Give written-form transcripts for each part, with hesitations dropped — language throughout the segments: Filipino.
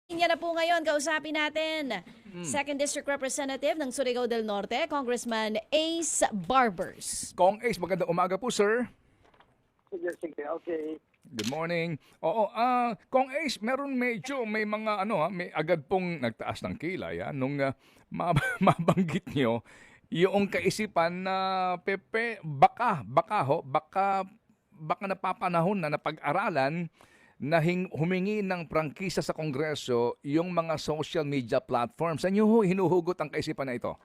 Linya na po ngayon, kausapin natin Second District Representative ng Surigao del Norte, Congressman Ace Barbers. Kong Ace, magandang umaga po, sir. Sige, sige. Okay. Good morning. Oo, Kong Ace, may mga may agad pong nagtaas ng kilay nung mabanggit nyo yung kaisipan na baka napapanahon na napag-aralan na humingi ng prangkisa sa Kongreso yung mga social media platforms. Saan nyo hinuhugot ang kaisipan na ito?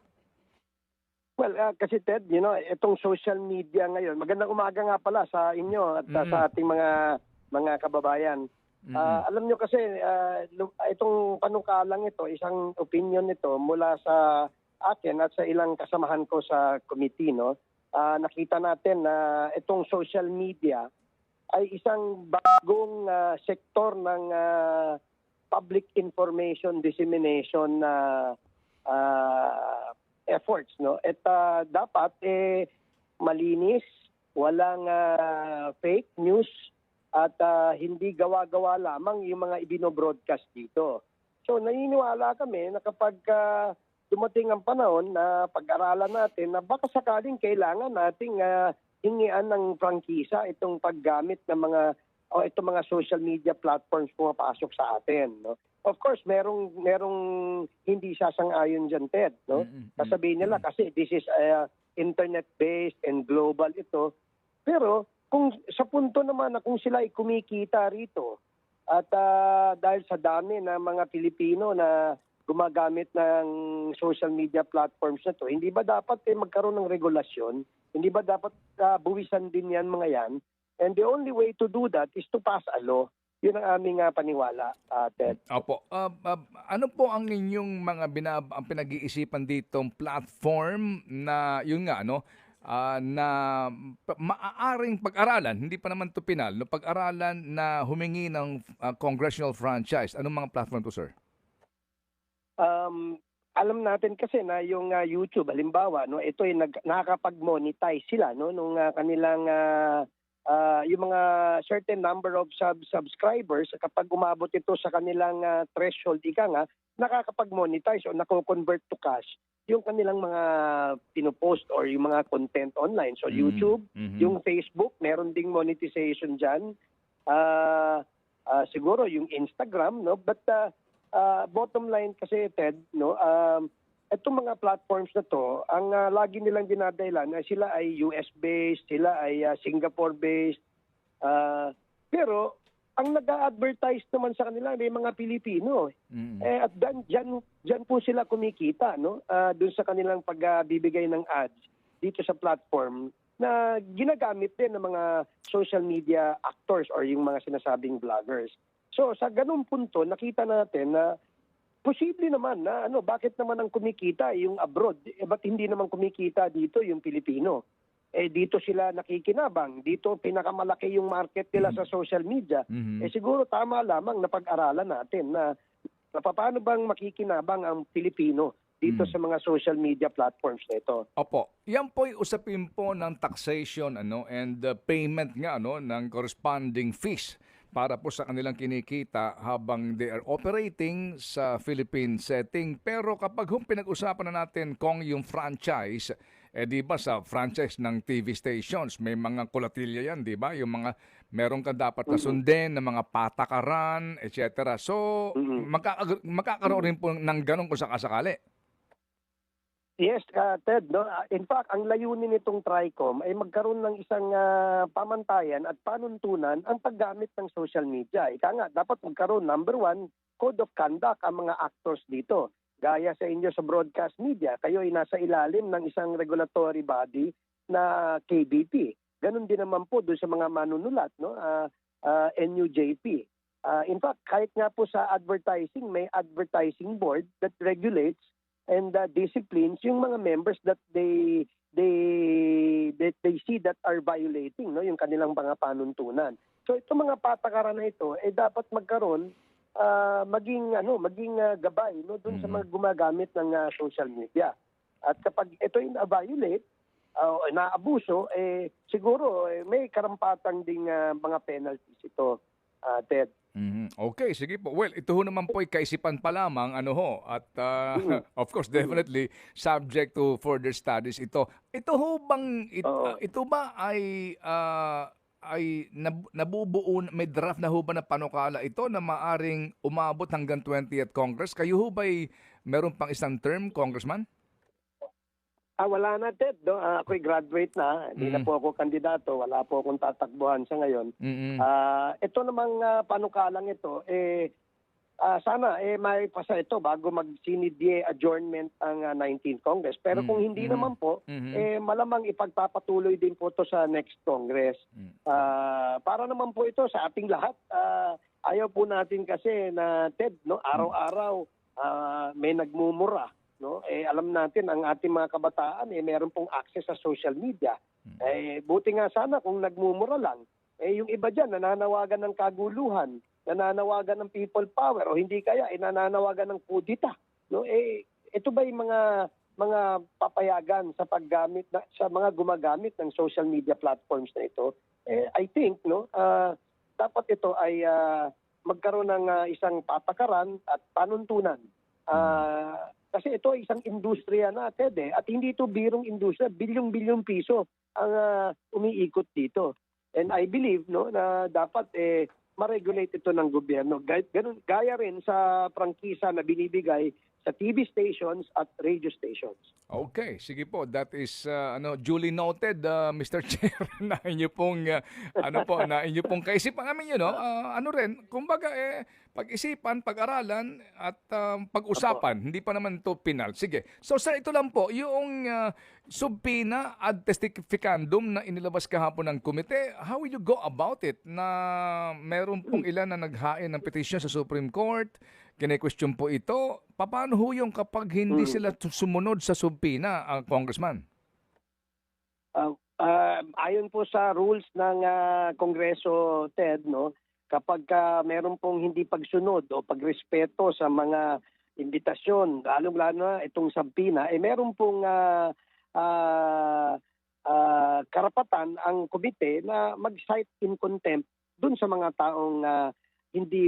Well, kasi Ted, itong social media ngayon, magandang umaga nga pala sa inyo at sa ating mga kababayan. Alam nyo kasi, itong panukalang ito, isang opinion ito mula sa akin at sa ilang kasamahan ko sa committee, no? Nakita natin na itong social media ay isang bagong sektor ng public information dissemination efforts, no? At dapat malinis, walang fake news at hindi gawa-gawa lamang yung mga ibino-broadcast dito. So naniniwala kami na kapag dumating ang panahon na pag-aralan natin na baka sakaling kailangan nating hingian ng prangkisa itong paggamit ng itong mga social media platforms pumapasok sa atin, no? Of course, merong hindi sasang-ayon diyan, Ted, no? Sasabihin nila kasi this is internet-based and global ito. Pero kung sa punto naman na kung sila ay kumikita rito at dahil sa dami ng mga Pilipino na gumagamit ng social media platforms na to, hindi ba dapat magkaroon ng regulasyon? Hindi ba dapat buwisan din yan mga yan? And the only way to do that is to pass a law. Yun ang aming paniwala, Ted. Opo. Ano po ang inyong mga ang pinag-iisipan ditong platform na yun nga na maaaring pag-aralan, hindi pa naman to pinal, no, pag-aralan na humingi ng congressional franchise. Anong mga platform to, sir? Alam natin kasi na yung YouTube halimbawa, no, ito ay nakakapag-monetize sila, no, nung kanilang yung mga certain number of subscribers, kapag umabot ito sa kanilang threshold, nakakapag-monetize o nako-convert to cash yung kanilang mga pinopost or yung mga content online. So YouTube, yung Facebook, meron ding monetization dyan. Siguro yung Instagram, no? But bottom line kasi, Ted, no, itong mga platforms na to, ang lagi nilang dinadahilan na sila ay US-based, sila ay Singapore-based. Pero ang nag-a-advertise naman sa kanila may mga Pilipino. At dyan po sila kumikita, no? Doon sa kanilang pagbibigay ng ads dito sa platform na ginagamit din ng mga social media actors or yung mga sinasabing vloggers. So sa ganung punto, nakita natin na posible naman na bakit naman ang kumikita yung abroad? Ba't hindi naman kumikita dito yung Pilipino? Dito sila nakikinabang. Dito pinakamalaki yung market nila sa social media. Siguro tama lamang na pag-aralan natin na paano bang makikinabang ang Pilipino dito sa mga social media platforms na ito. Opo. Yan po'y usapin po ng taxation and payment nga ng corresponding fees para po sa kanilang kinikita habang they are operating sa Philippine setting. Pero kapag pinag-usapan na natin kung yung franchise, di ba sa franchise ng TV stations, may mga kulatilya yan, di ba? Yung mga meron ka dapat na sundin, ng mga patakaran, etc. So, magkakaroon rin po ng ganun kung sakasakali. Yes, Ted. No? In fact, ang layunin nitong TRICOM ay magkaroon ng isang pamantayan at panuntunan ang paggamit ng social media. Ika nga, dapat magkaroon, number one, code of conduct ang mga actors dito. Gaya sa inyo sa broadcast media, kayo ay nasa ilalim ng isang regulatory body na KBP. Ganon din naman po doon sa mga manunulat, no? NUJP. In fact, kahit nga po sa advertising, may advertising board that regulates and disciplines yung mga members that they see that are violating, no, yung kanilang mga panuntunan. So itong mga patakaran na ito dapat magkaroon maging gabay, no, doon sa mga gumagamit ng social media. At kapag ito ay na-violate naabuso, siguro may karampatang ding mga penalties ito, Ted. Mhm. Okay, sige po. Well, ito ho naman po ay kaisipan pa lamang, ano ho, at of course, definitely subject to further studies ito. Ito ho bang, Oo. ito ba ay nabubuo, may draft na ho ba na panukala ito na maaring umabot hanggang 20th Congress? Kayo ho ba'y meron pang isang term, Congressman? Wala na, Ted. No? Ako'y graduate na. Hindi na po ako kandidato. Wala po akong tatakbuhan sa ngayon. Mm-mm. Ito namang panukalang ito, sana may pasa ito bago mag-sinidye adjournment ang 19th Congress. Pero kung hindi naman po, malamang ipagpapatuloy din po ito sa next Congress. Para naman po ito sa ating lahat. Ayaw po natin kasi na, Ted, no, araw-araw may nagmumura. No? Alam natin ang ating mga kabataan meron pong access sa social media. Buti nga sana kung nagmumura lang. Yung iba diyan nananawagan ng kaguluhan, nananawagan ng people power o hindi kaya nananawagan ng kudita. No? Ito ba yung mga papayagan sa paggamit sa mga gumagamit ng social media platforms na ito? I think dapat ito ay magkaroon ng isang patakaran at panuntunan. Kasi ito ay isang industriya na, Ted, at hindi ito birong industriya, bilyong-bilyong piso ang umiikot dito. And I believe na dapat ma-regulate ito ng gobyerno. Gaya rin sa prangkisa na binibigay sa TV stations at radio stations. Okay, sige po. That is duly noted, Mr. Chair, na inyo pong na inyo pong kaisipan namin kumbaga pag-isipan, pag-aralan at pag-usapan. Hindi pa naman to pinal. Sige. So sir, ito lang po, yung subpoena ad testificandum na inilabas kahapon ng komite, how will you go about it na meron pong ilan na naghain ng petition sa Supreme Court? Kine-question po ito. Paano ho yung kapag hindi sila sumunod sa subpoena, Congressman? Ayon po sa rules ng Kongreso, Ted, kapag meron pong hindi pagsunod o pagrespeto sa mga imbitasyon, lalong-lalo na itong subpoena, meron pong karapatan ang komite na mag-cite in contempt dun sa mga taong hindi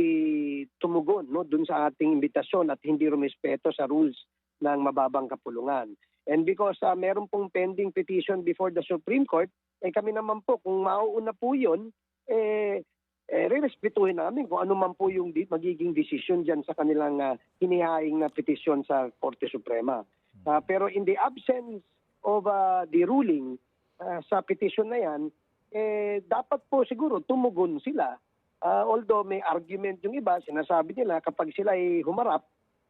tumugon dun sa ating imbitasyon at hindi rumispeto sa rules ng mababang kapulungan. And because meron pong pending petition before the Supreme Court, kami naman po, kung mauuna po yun, re-respetuhin namin kung ano man po yung magiging desisyon dyan sa kanilang hinihaing na petisyon sa Korte Suprema. Pero in the absence of the ruling sa petition na yan, dapat po siguro tumugon sila. Although may argument yung iba, sinasabi nila kapag sila ay humarap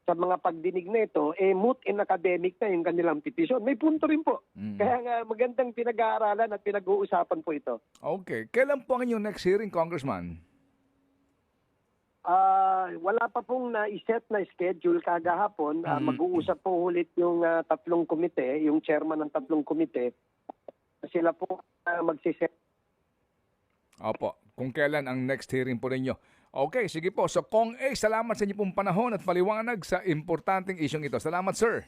sa mga pagdinig na ito, moot in academic na yung kanilang petisyon. May punto rin po. Kaya nga magandang pinag-aaralan at pinag-uusapan po ito. Okay. Kailan po ang inyong next hearing, Congressman? Wala pa pong na-set na schedule kagahapon. Mag-uusap po ulit yung tatlong komite, yung chairman ng tatlong komite. Sila po magsiset. Opo. Kung kailan ang next hearing po ninyo. Okay, sige po. So, Kong A, salamat sa inyo pong panahon at paliwanag sa importanteng isyong ito. Salamat, sir.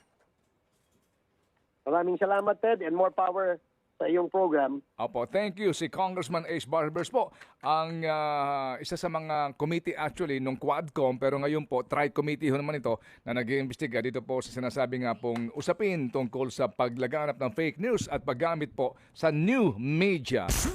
Maraming salamat, Ted, and more power sa iyong program. Opo, thank you. Si Congressman Ace Barbers po, ang isa sa mga committee actually nung Quadcom, pero ngayon po, tri-committee ho naman ito na nag-iimbestiga dito po sa sinasabi nga pong usapin tungkol sa paglaganap ng fake news at paggamit po sa new media.